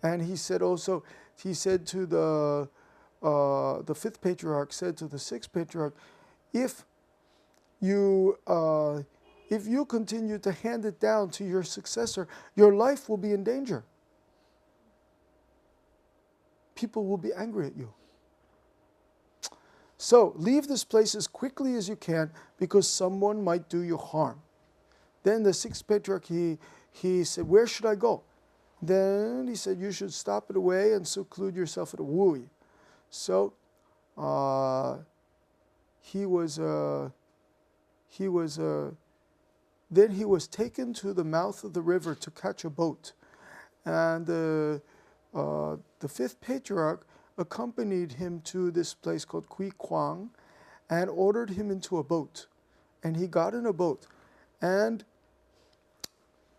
And he said also, he said to the fifth patriarch, said to the sixth patriarch, if you continue to hand it down to your successor, your life will be in danger. People will be angry at you. So leave this place as quickly as you can, because someone might do you harm. Then the sixth patriarch, he said, where should I go? Then he said, you should stop it away and seclude yourself at a wui. So then he was taken to the mouth of the river to catch a boat. And the fifth patriarch accompanied him to this place called Kui Kwang and ordered him into a boat. And he got in a boat. And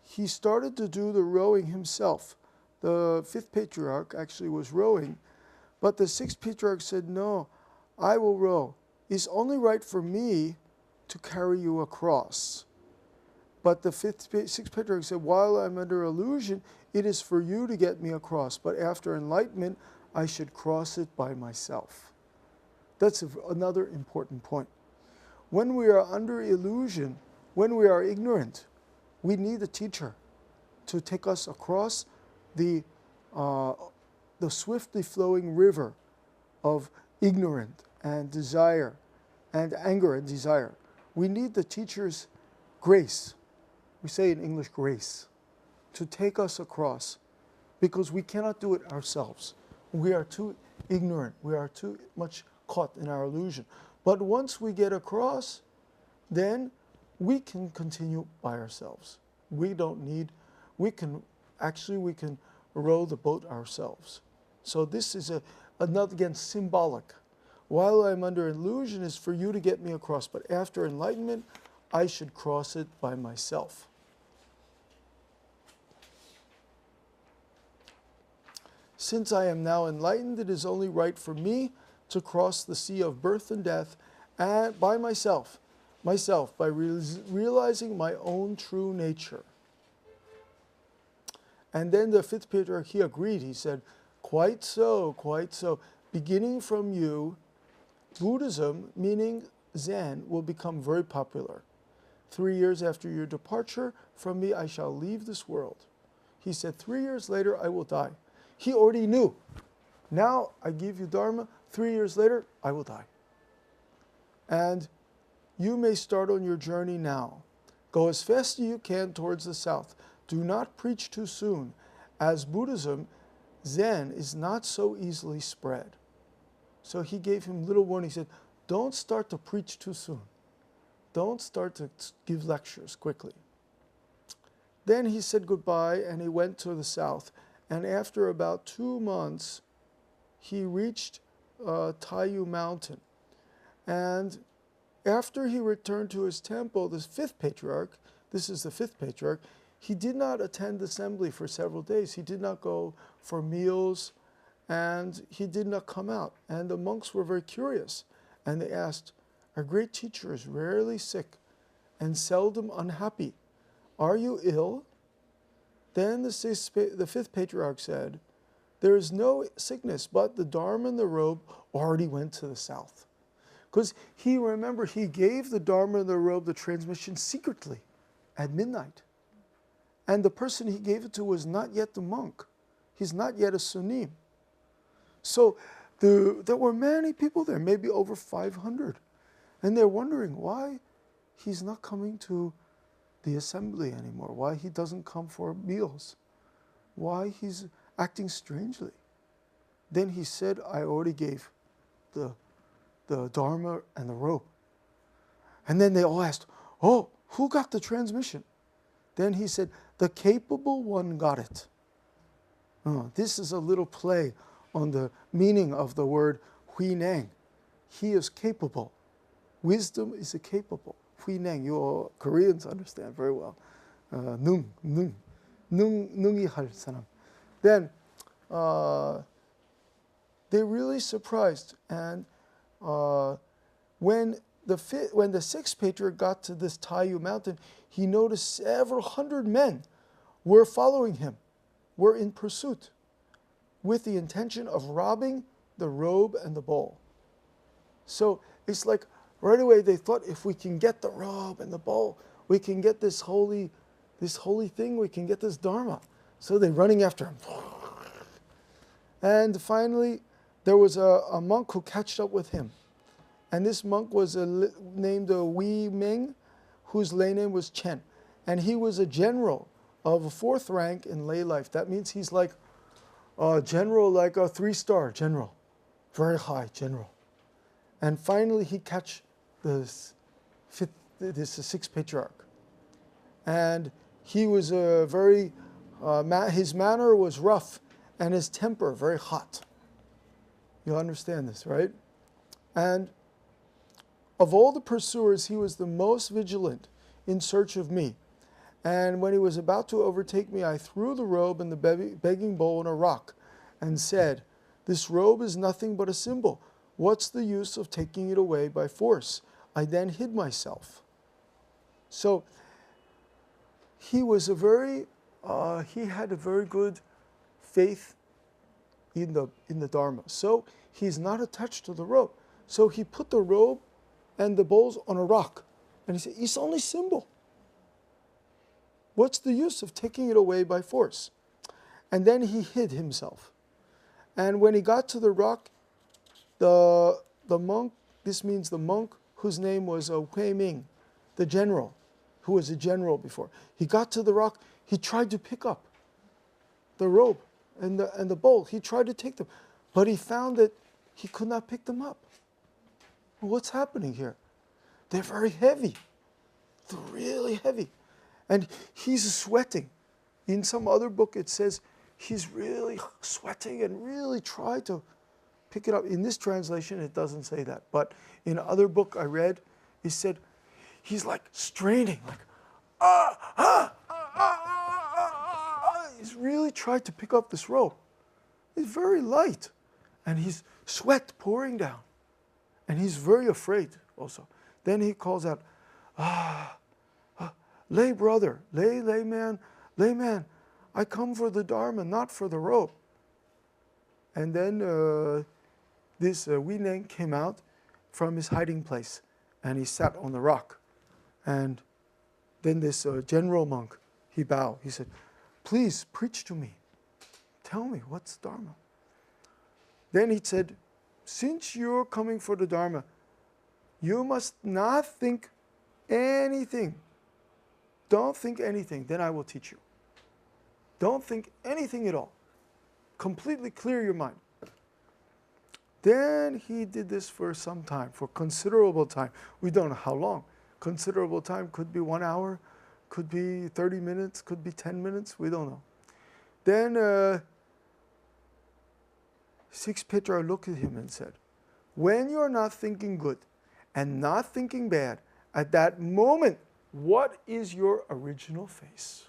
he started to do the rowing himself. The fifth patriarch actually was rowing, but the sixth patriarch said, no, I will row. It's only right for me to carry you across. But the sixth patriarch said, while I'm under illusion, it is for you to get me across, but after enlightenment, I should cross it by myself. That's another important point. When we are under illusion, when we are ignorant, we need a teacher to take us across the swiftly flowing river of ignorance and desire and anger and desire. We need the teacher's grace. We say in English, grace, to take us across, because we cannot do it ourselves. We are too ignorant. We are too much caught in our illusion. But once we get across, then we can continue by ourselves. We can row the boat ourselves. So this is another, again, symbolic. While I'm under illusion is for you to get me across, but after enlightenment, I should cross it by myself. Since I am now enlightened, it is only right for me to cross the sea of birth and death and by myself, by realizing my own true nature. And then the fifth patriarch, he agreed. He said, quite so, quite so. Beginning from you, Buddhism, meaning Zen, will become very popular. 3 years after your departure from me, I shall leave this world. He said, 3 years later, I will die. He already knew. Now I give you Dharma. 3 years later, I will die. And you may start on your journey now. Go as fast as you can towards the south. Do not preach too soon. As Buddhism, Zen is not so easily spread. So he gave him little warning. He said, don't start to preach too soon. Don't start to give lectures quickly. Then he said goodbye and he went to the south. And after about 2 months, he reached Taiyu Mountain. And after he returned to his temple, this is the fifth patriarch, he did not attend assembly for several days. He did not go for meals, and he did not come out. And the monks were very curious, and they asked, our great teacher is rarely sick and seldom unhappy. Are you ill? Then the fifth patriarch said, there is no sickness, but the Dharma and the robe already went to the south. Because he gave the Dharma and the robe, the transmission, secretly at midnight. And the person he gave it to was not yet the monk. He's not yet a sunim. So there were many people there, maybe over 500. And they're wondering why he's not coming to the assembly anymore, why he doesn't come for meals, why he's acting strangely. Then he said, I already gave the Dharma and the robe. And then they all asked, oh, who got the transmission? Then he said, the capable one got it. This is a little play on the meaning of the word huineng. He is capable. Wisdom is a capable. Huineng, you Koreans understand very well. Nungi har saram. Then they're really surprised. And when the sixth patriarch got to this Taiyu mountain, he noticed several hundred men were following him, were in pursuit. with the intention of robbing the robe and the bowl. So it's like right away they thought, if we can get the robe and the bowl, we can get this holy thing, we can get this Dharma. So they're running after him. And finally, there was a monk who catched up with him. And this monk was named Wei Ming, whose lay name was Chen. And he was a general of a 4th rank in lay life. That means he's like a general, like a 3-star general. Very high general. And finally he catch this 6th patriarch. And he was very, his manner was rough and his temper very hot. You understand this, right? And of all the pursuers, he was the most vigilant in search of me. And when he was about to overtake me, I threw the robe and the begging bowl on a rock and said, "This robe is nothing but a symbol. What's the use of taking it away by force?" I then hid myself. So he was he had a very good faith in the Dharma. So he's not attached to the robe. So he put the robe and the bowls on a rock. And he said, it's only symbol. What's the use of taking it away by force? And then he hid himself. And when he got to the rock, the monk, this means the monk whose name was Hui Ming, the general, who was a general before. He got to the rock, he tried to pick up the robe and the bowl. He tried to take them, but he found that he could not pick them up. What's happening here? They're very heavy. They're really heavy. And he's sweating. In some other book it says he's really sweating and really tried to pick it up. In this translation it doesn't say that. But in other book I read, it said he's like straining, like He's really tried to pick up this rope. It's very light. And he's sweat pouring down. And he's very afraid also. Then he calls out, lay brother, layman, I come for the Dharma, not for the rope. And then this Wei Ming came out from his hiding place and he sat on the rock. And then this general monk, he bowed. He said, please preach to me. Tell me, what's Dharma? Then he said, since you're coming for the Dharma, you must not think anything. Don't think anything, then I will teach you. Don't think anything at all. Completely clear your mind. Then he did this for some time, for considerable time. We don't know how long. Considerable time could be 1 hour, could be 30 minutes, could be 10 minutes, we don't know. Then 6th Patriarch looked at him and said, when you're not thinking good and not thinking bad, at that moment, what is your original face?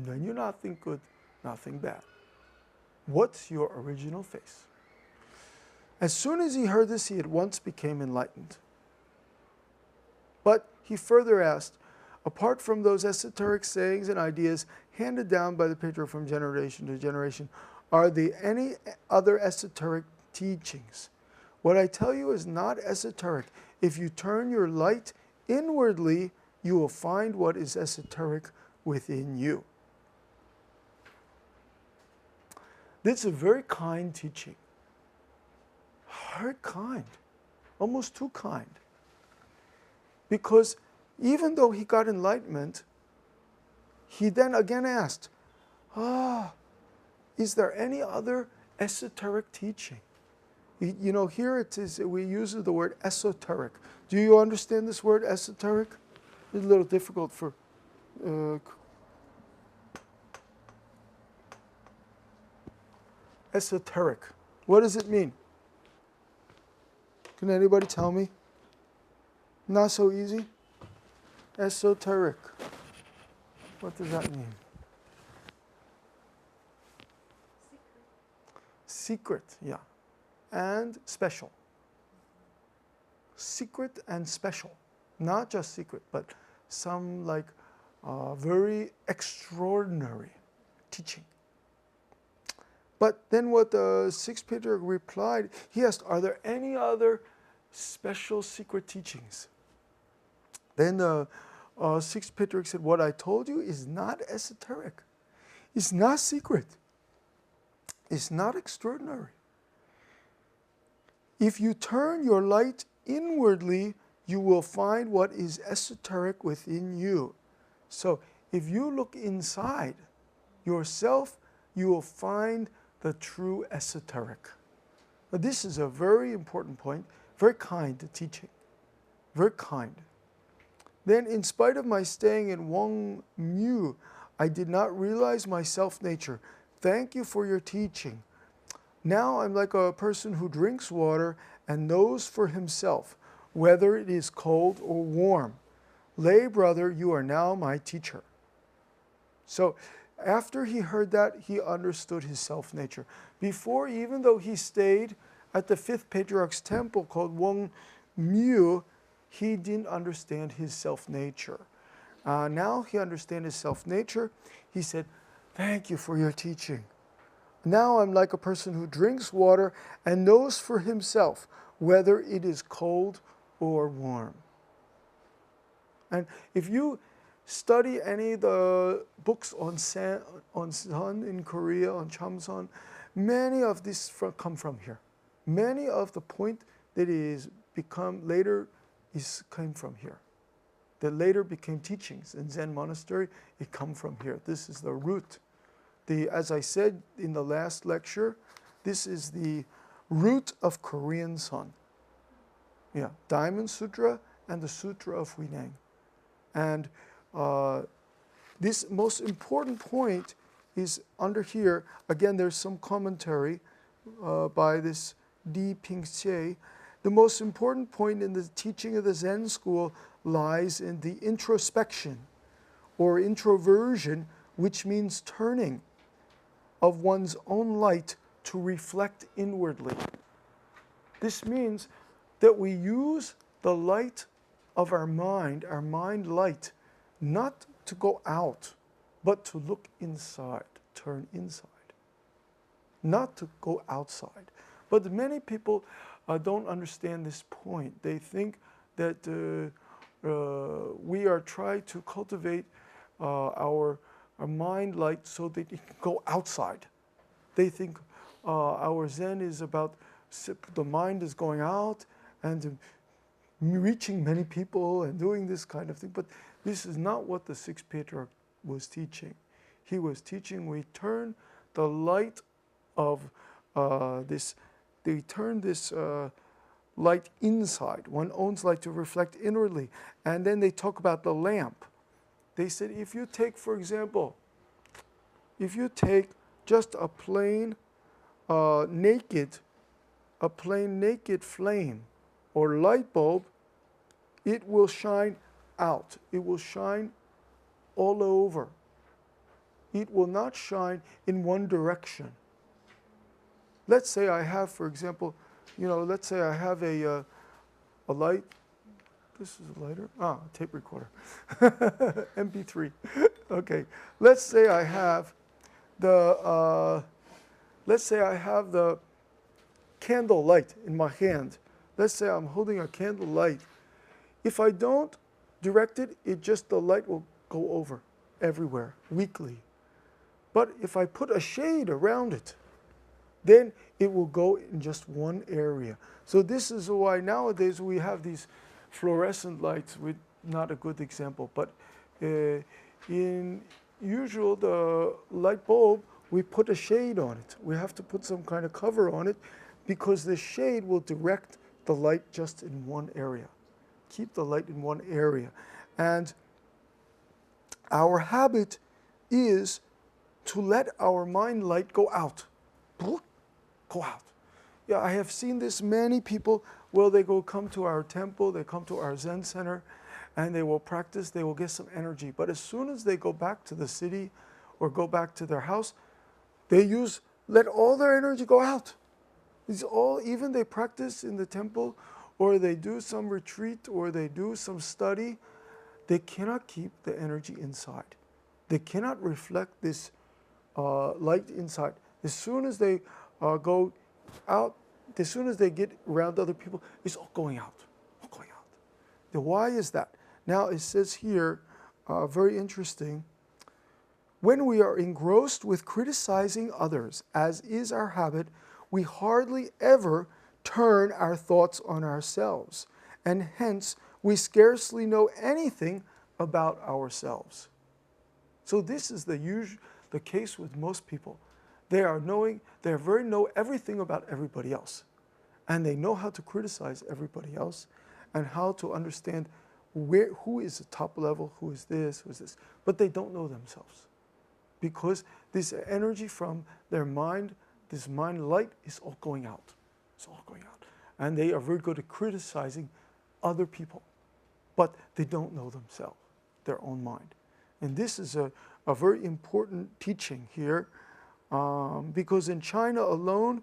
When you not think good, nothing bad. What's your original face? As soon as he heard this, he at once became enlightened. But he further asked, apart from those esoteric sayings and ideas handed down by the Patriarch from generation to generation, are there any other esoteric teachings? What I tell you is not esoteric. If you turn your light inwardly, you will find what is esoteric within you. This is a very kind teaching. Very kind. Almost too kind. Because even though he got enlightenment, he then again asked, is there any other esoteric teaching? You know, here it is, we use the word esoteric. Do you understand this word esoteric? It's a little difficult for... esoteric. What does it mean? Can anybody tell me? Not so easy? Esoteric. What does that mean? Secret, yeah. And special. Secret and special. Not just secret, but some like very extraordinary teaching. But then what the sixth patriarch replied, he asked, are there any other special secret teachings? Then the sixth patriarch said, what I told you is not esoteric. It's not secret. It's not extraordinary. If you turn your light inwardly, you will find what is esoteric within you. So if you look inside yourself, you will find the true esoteric. Now, this is a very important point, very kind teaching, very kind. Then, in spite of my staying in Wong Mu, I did not realize my self-nature. Thank you for your teaching. Now I'm like a person who drinks water and knows for himself whether it is cold or warm. Lay brother, you are now my teacher. So after he heard that, he understood his self-nature. Before, even though he stayed at the fifth patriarch's temple called Wong Mu, he didn't understand his self-nature. Now he understands his self-nature. He said, thank you for your teaching. Now I'm like a person who drinks water and knows for himself whether it is cold or warm. And if you study any of the books on sun in Korea, on Chamsun, many of these come from here. Many of the point that is become later came from here. That later became teachings in Zen monastery, it come from here. This is the root. As I said in the last lecture, this is the root of Korean Sun. Yeah, Diamond Sutra and the Sutra of Huineng. And this most important point is under here. Again, there's some commentary by this Di Ping-che. The most important point in the teaching of the Zen school lies in the introspection or introversion, which means turning of one's own light to reflect inwardly. This means that we use the light of our mind light, not to go out, but to look inside, turn inside, not to go outside. But many people don't understand this point. They think that we are trying to cultivate our mind light so that it can go outside. They think our Zen is about the mind is going out and reaching many people and doing this kind of thing. But this is not what the sixth patriarch was teaching. He was teaching we turn the light of they turn this light inside, one's own light to reflect inwardly. And then they talk about the lamp. They said if you take, for example, if you take just a plain naked flame or light bulb, it will shine out. It will shine all over. It will not shine in one direction. Let's say I have, for example, let's say I have a light. This is a lighter. Tape recorder. MP3. Okay. Let's say I have the candle light in my hand. Let's say I'm holding a candle light. If I don't direct it, the light will go over everywhere, weakly. But if I put a shade around it, then it will go in just one area. So this is why nowadays we have these fluorescent lights, with not a good example, but in usual the light bulb, we put a shade on it. We have to put some kind of cover on it because the shade will direct the light just in one area. Keep the light in one area. And our habit is to let our mind light go out. Go out. Yeah, I have seen this many people. Well, they come to our temple, they come to our Zen center, and they will practice, they will get some energy. But as soon as they go back to the city or go back to their house, they let all their energy go out. It's all, even they practice in the temple, or they do some retreat, or they do some study, they cannot keep the energy inside. They cannot reflect this light inside. As soon as they go out, as soon as they get around other people, it's all going out, all going out. Now, why is that? Now it says here, very interesting, when we are engrossed with criticizing others, as is our habit, we hardly ever turn our thoughts on ourselves, and hence we scarcely know anything about ourselves. So this is the case with most people. They know everything about everybody else, and they know how to criticize everybody else, and how to understand who is the top level, who is this, but they don't know themselves, because this energy from their mind, this mind light, is all going out. It's all going out, and they are very good at criticizing other people, but they don't know themselves, their own mind. And this is a very important teaching here, because in China alone,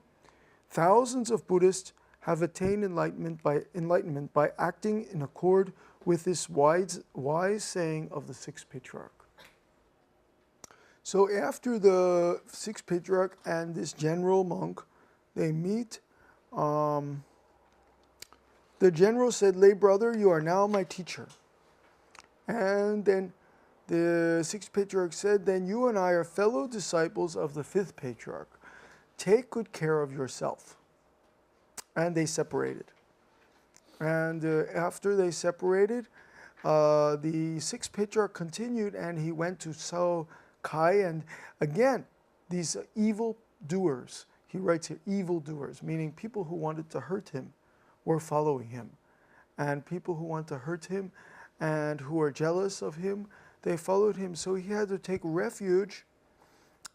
thousands of Buddhists have attained enlightenment by acting in accord with this wise saying of the sixth patriarch. So after the sixth patriarch and this general monk, they meet. The general said, "Lay brother, you are now my teacher." And then the sixth patriarch said, "Then you and I are fellow disciples of the fifth patriarch. Take good care of yourself." And they separated. And after they separated, the sixth patriarch continued, and he went to Sao Kai. And again, these evil doers, he writes here, evil doers, meaning people who wanted to hurt him were following him. And people who want to hurt him and who are jealous of him, they followed him. So he had to take refuge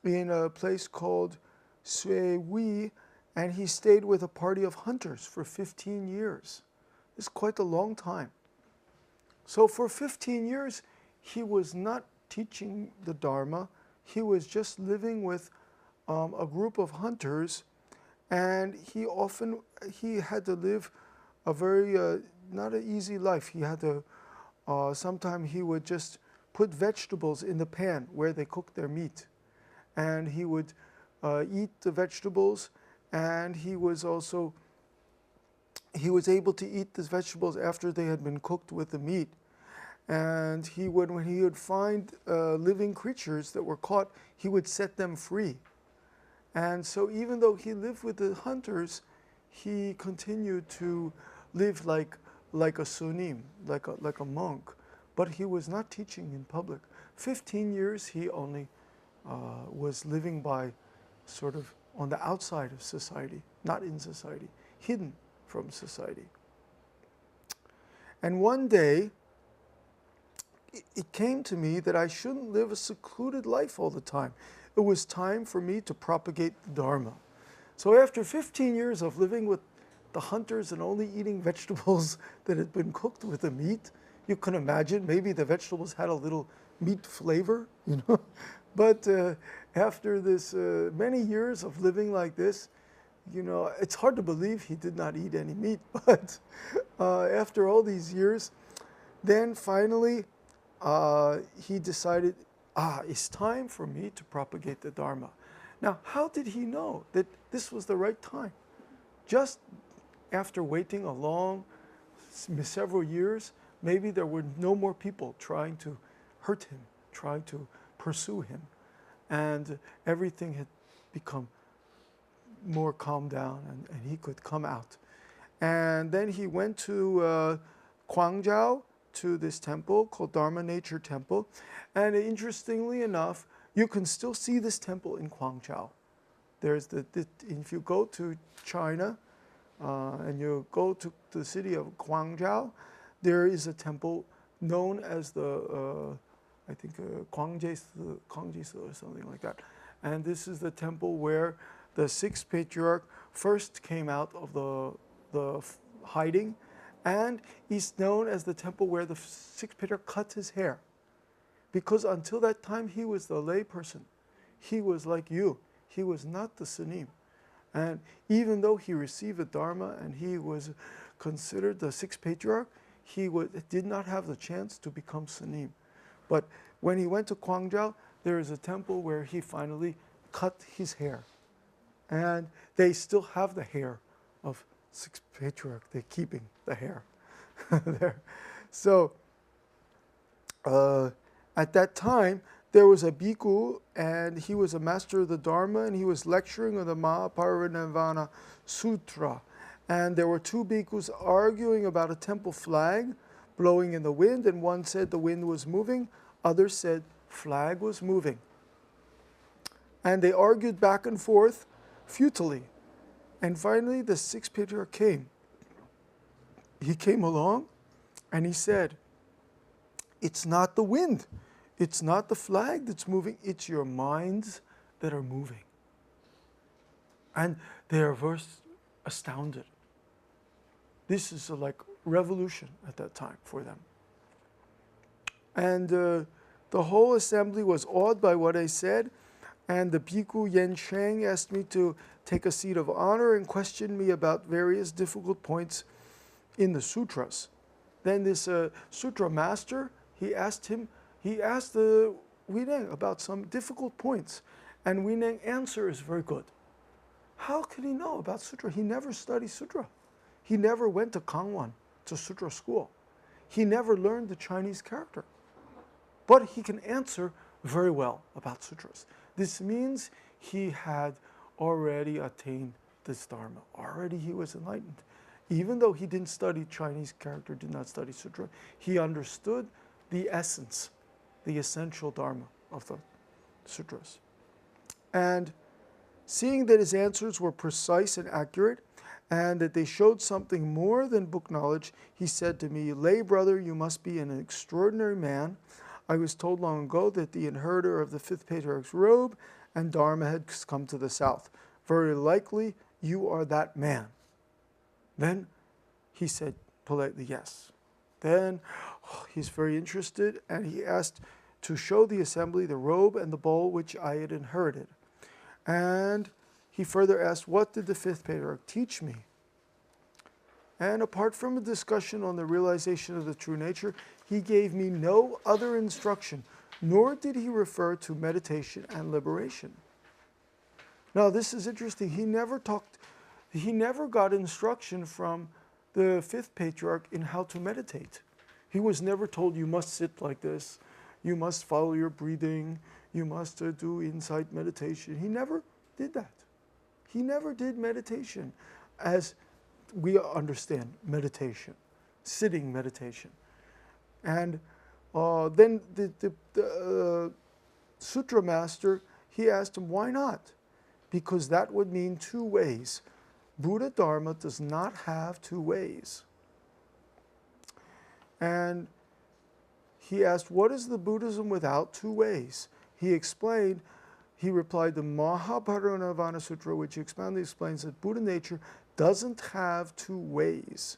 in a place called Sui Wei, and he stayed with a party of hunters for 15 years. It's quite a long time. So for 15 years, he was not teaching the Dharma. He was just living with a group of hunters, and he had to live a very, not an easy life. He had to, sometimes he would just put vegetables in the pan where they cook their meat, and he would eat the vegetables, and he was able to eat the vegetables after they had been cooked with the meat. And when he would find living creatures that were caught, he would set them free. And so even though he lived with the hunters, he continued to live like a sunim, like a monk, but he was not teaching in public. 15 years he only was living by sort of on the outside of society, not in society, hidden from society. And one day, it came to me that I shouldn't live a secluded life all the time. It was time for me to propagate the Dharma. So after 15 years of living with the hunters and only eating vegetables that had been cooked with the meat, you can imagine maybe the vegetables had a little meat flavor, you know. But after this many years of living like this, you know, it's hard to believe he did not eat any meat. But after all these years, then finally he decided, it's time for me to propagate the Dharma. Now, how did he know that this was the right time? Just after waiting several years, maybe there were no more people trying to hurt him, trying to pursue him, and everything had become more calmed down, and he could come out. And then he went to Guangzhou, to this temple called Dharma Nature Temple. And interestingly enough, you can still see this temple in Guangzhou. There's if you go to China and you go to the city of Guangzhou, there is a temple known as the, I think, Guangzhou or something like that. And this is the temple where the sixth patriarch first came out of the hiding, and is known as the temple where the sixth patriarch cut his hair. Because until that time, he was the lay person. He was like you. He was not the sanim. And even though he received the Dharma and he was considered the sixth patriarch, he did not have the chance to become sanim. But when he went to Guangzhou, there is a temple where he finally cut his hair. And they still have the hair of sixth patriarch. They're keeping the hair there. So at that time, there was a bhikkhu, and he was a master of the Dharma, and he was lecturing on the Mahaparinirvana Sutra. And there were two bhikkhus arguing about a temple flag blowing in the wind, and one said the wind was moving, others said flag was moving. And they argued back and forth futilely. And finally, the sixth patriarch came. He came along, and he said, it's not the wind. It's not the flag that's moving. It's your minds that are moving. And they are very astounded. This is like revolution at that time for them. And the whole assembly was awed by what I said. And the bhikkhu Yen Sheng asked me to take a seat of honor and questioned me about various difficult points in the sutras. Then this sutra master, he asked the Huineng about some difficult points. And Huineng's answer is very good. How can he know about sutra? He never studied sutra. He never went to Kangwon, to sutra school. He never learned the Chinese character. But he can answer very well about sutras. This means he had already attained this Dharma. Already he was enlightened. Even though he didn't study Chinese character, did not study sutra, he understood the essence, the essential Dharma of the sutras. And seeing that his answers were precise and accurate, and that they showed something more than book knowledge, he said to me, "Lay brother, you must be an extraordinary man. I was told long ago that the inheritor of the fifth patriarch's robe and Dharma had come to the south. Very likely you are that man." Then he said politely, yes. Then he's very interested, and he asked to show the assembly the robe and the bowl which I had inherited. And he further asked, what did the fifth patriarch teach me? And apart from a discussion on the realization of the true nature, he gave me no other instruction, nor did he refer to meditation and liberation. Now this is interesting. He never got instruction from the fifth patriarch in how to meditate. He was never told, you must sit like this, you must follow your breathing, you must do insight meditation. He never did that. He never did meditation as we understand meditation, sitting meditation. And then the sutra master, he asked him, why not? Because that would mean two ways. Buddha Dharma does not have two ways. And he asked, what is the Buddhism without two ways? He explained, he replied, the Mahaparinirvana Sutra, which expoundly explains that Buddha nature doesn't have two ways.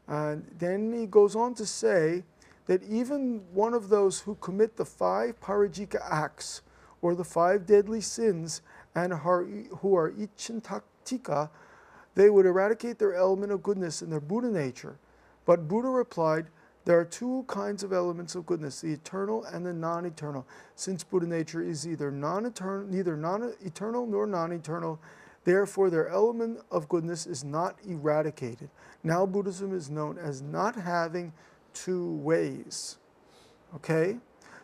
And then he goes on to say that even one of those who commit the 5 parajika acts, or the 5 deadly sins, and who are ichintaktika, they would eradicate their element of goodness in their Buddha nature. But Buddha replied, there are two kinds of elements of goodness, the eternal and the non-eternal. Since Buddha nature is either neither non-eternal nor non-eternal, therefore their element of goodness is not eradicated. Now Buddhism is known as not having two ways. Okay?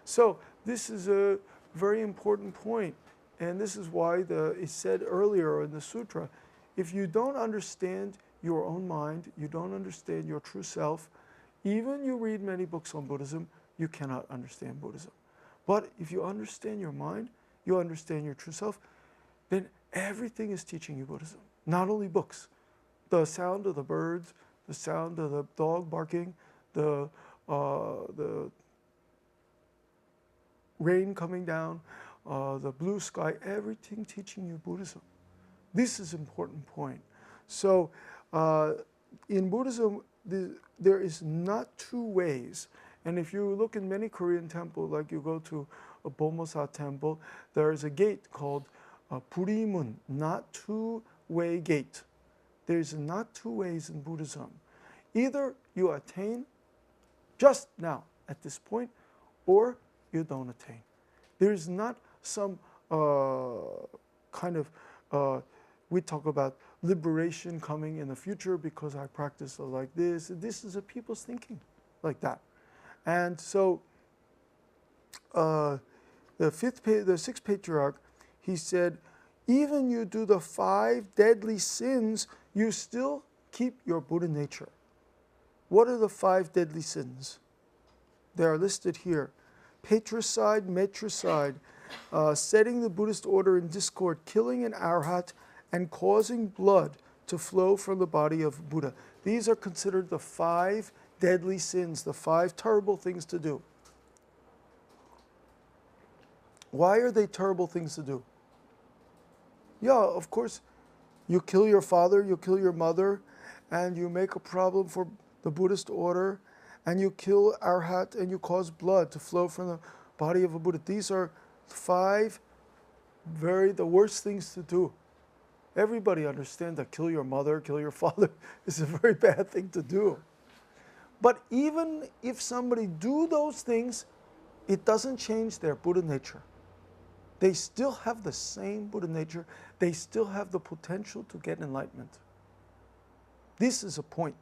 So this is a very important point. And this is why it said earlier in the sutra, if you don't understand your own mind, you don't understand your true self, even you read many books on Buddhism, you cannot understand Buddhism. But if you understand your mind, you understand your true self, then everything is teaching you Buddhism. Not only books. The sound of the birds, the sound of the dog barking, the rain coming down, the blue sky, everything teaching you Buddhism. This is an important point. So in Buddhism, there is not two ways. And if you look in many Korean temples, like you go to a Bomosa temple, there is a gate called Burimun, not two-way gate. There's not two ways in Buddhism. Either you attain just now at this point, or you don't attain. There is not some kind of we talk about liberation coming in the future because I practice like this. This is a people's thinking like that. And so the sixth patriarch, he said, even you do the 5 deadly sins, you still keep your Buddha nature. What are the 5 deadly sins? They are listed here. Patricide, matricide, setting the Buddhist order in discord, killing an arhat, and causing blood to flow from the body of Buddha. These are considered the 5 deadly sins, the 5 terrible things to do. Why are they terrible things to do? Yeah, of course, you kill your father, you kill your mother, and you make a problem for the Buddhist order, and you kill arhat, and you cause blood to flow from the body of a Buddha. These are 5 the worst things to do. Everybody understands that kill your mother, kill your father is a very bad thing to do. But even if somebody do those things, it doesn't change their Buddha nature. They still have the same Buddha nature. They still have the potential to get enlightenment. This is a point.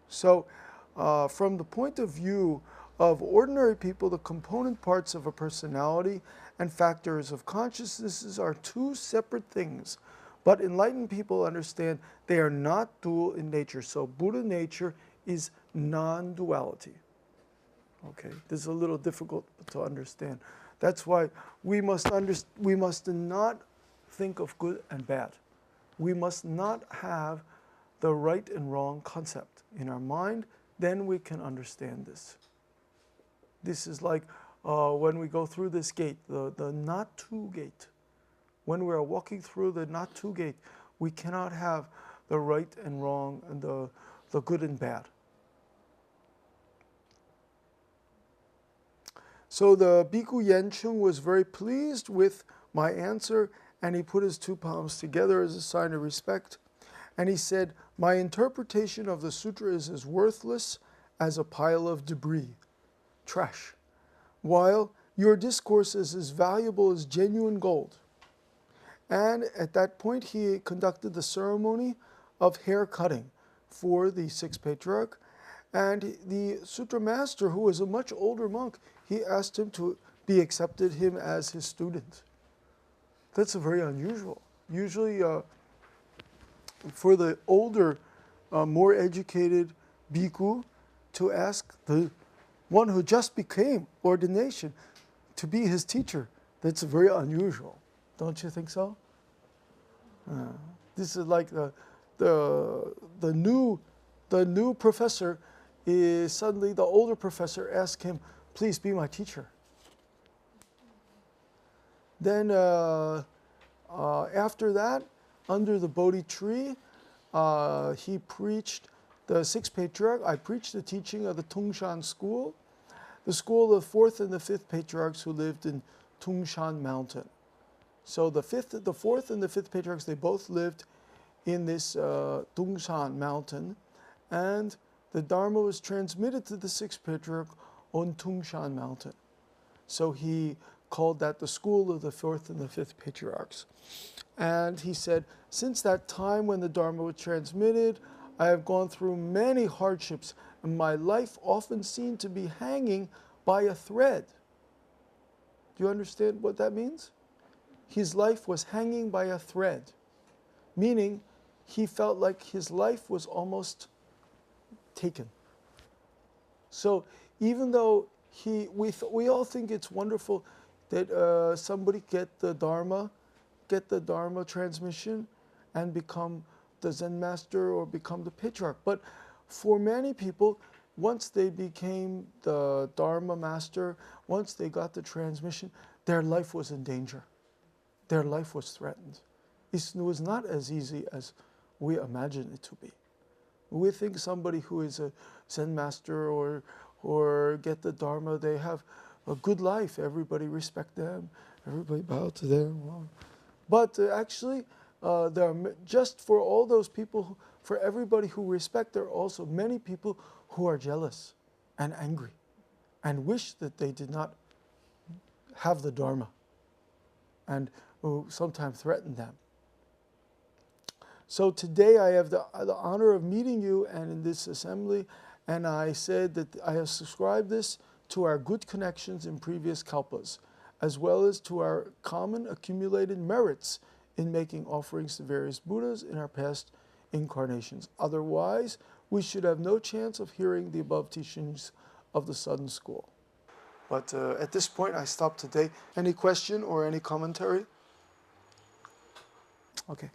So from the point of view of ordinary people, the component parts of a personality and factors of consciousness are 2 separate things. But enlightened people understand they are not dual in nature. So Buddha nature is non-duality. Okay, this is a little difficult to understand. That's why we must not think of good and bad. We must not have the right and wrong concept in our mind. Then we can understand this. This is like when we go through this gate, the not to gate. When we are walking through the not to gate, we cannot have the right and wrong and the good and bad. So the Bhikkhu Yenchung was very pleased with my answer, and he put his 2 palms together as a sign of respect. And he said, my interpretation of the sutra is as worthless as a pile of debris, trash, while your discourse is as valuable as genuine gold. And at that point, he conducted the ceremony of hair cutting for the 6th patriarch. And the sutra master, who was a much older monk, he asked him to be accepted him as his student. That's very unusual. Usually for the older, more educated bhikkhu to ask the one who just became ordination to be his teacher, that's very unusual. Don't you think so? This is like the new professor is suddenly the older professor asks him, please be my teacher. Then after that, under the Bodhi tree, he preached the 6th patriarch. I preached the teaching of the Tungshan school, the school of the 4th and the 5th patriarchs who lived in Tungshan mountain. So the 4th and the 5th patriarchs, they both lived in this Tungshan mountain, and the Dharma was transmitted to the 6th patriarch on Tungshan mountain. So he called that the school of the 4th and the 5th patriarchs. And he said, since that time when the Dharma was transmitted, I have gone through many hardships, and my life often seemed to be hanging by a thread. Do you understand what that means? His life was hanging by a thread, meaning he felt like his life was almost taken. So even though we all think it's wonderful that somebody get the Dharma transmission and become the Zen master or become the patriarch. But for many people, once they became the Dharma master, once they got the transmission, their life was in danger. Their life was threatened. It was not as easy as we imagine it to be. We think somebody who is a Zen master or get the Dharma, they have a good life. Everybody respect them. Everybody bow to them. But actually, there are just for all those people, for everybody who respect, there are also many people who are jealous and angry and wish that they did not have the Dharma and who sometimes threaten them. So today I have the honor of meeting you and in this assembly, and I said that I have subscribed this to our good connections in previous kalpas, as well as to our common accumulated merits in making offerings to various Buddhas in our past incarnations. Otherwise, we should have no chance of hearing the above teachings of the Southern School. But at this point, I stop today. Any question or any commentary? Okay.